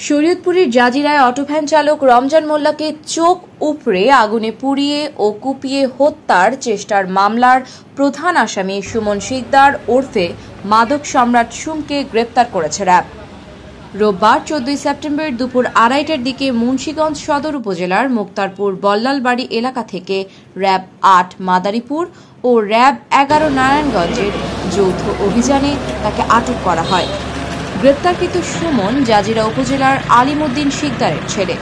শরীয়তপুরের জাজিরায় অটোভ্যান চালক রমজান মোল্লাকে চোখ উপড়ে আগুনে পুড়িয়ে ও কুপিয়ে হত্যার চেষ্টার মামলার প্রধান আসামি সুমন শিকদার ওরফে মাদক সম্রাট সুমকে গ্রেপ্তার করেছে র্যাব। রোববার 14 সেপ্টেম্বর দুপুর 2:30টার দিকে মুন্সিগঞ্জ সদর উপজেলার মুক্তারপুর বল্লালবাড়ি এলাকা থেকে র্যাব 8 মাদারীপুর ও র্যাব 11 নারায়ণগঞ্জের যৌথ অভিযানে তাকে আটক করা হয়। গ্রেপ্তারকৃত সুমন জাজিরা উপজেলার আলিমউদ্দিন শিকদারের ছেলে।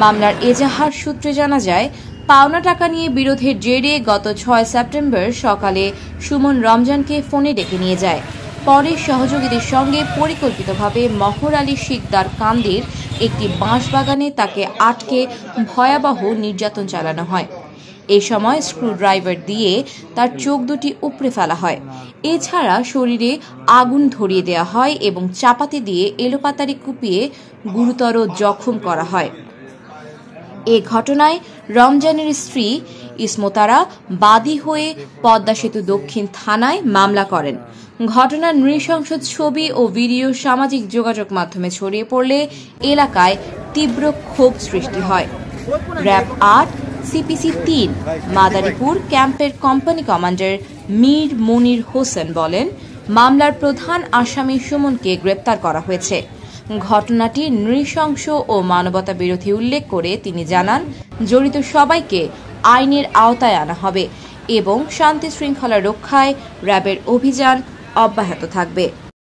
মামলার এজাহার সূত্রে জানা যায়, পাওনা টাকা নিয়ে বিরোধের জেরে গত 6 সেপ্টেম্বর সকালে সুমন রমজানকে ফোনে ডেকে নিয়ে যায়। পরে সহযোগীদের সঙ্গে পরিকল্পিতভাবে মহর আলী শিকদার কান্দির একটি বাঁশবাগানে তাকে আটকে ভয়াবহ নির্যাতন চালানো হয়। এই সময় স্ক্রুড্রাইভার দিয়ে তার চোখ দুটি উপড়ে ফেলা হয়। এছাড়া শরীরে আগুন ধরিয়ে দেওয়া হয় এবং চাপাতি দিয়ে এলোপাতাড়ি কুপিয়ে গুরুতর জখম করা হয়। এ ঘটনায় রমজানের স্ত্রী ইসমতারা বাদী হয়ে পদ্মা সেতু দক্ষিণ থানায় মামলা করেন। ঘটনার নৃশংস ছবি ও ভিডিও সামাজিক যোগাযোগ মাধ্যমে ছড়িয়ে পড়লে এলাকায় তীব্র ক্ষোভ সৃষ্টি হয়। র্যাব 8 সিপিসি 3 মাদারীপুর ক্যাম্পের কোম্পানি কমান্ডার মীর মনির হোসেন বলেন, মামলার প্রধান আসামি সুমনকে গ্রেপ্তার করা হয়েছে। ঘটনাটি নৃশংস ও মানবতা বিরোধী উল্লেখ করে তিনি জানান, জড়িত সবাইকে আইনের আওতায় আনা হবে এবং শান্তি শৃঙ্খলা রক্ষায় র্যাবের অভিযান অব্যাহত থাকবে।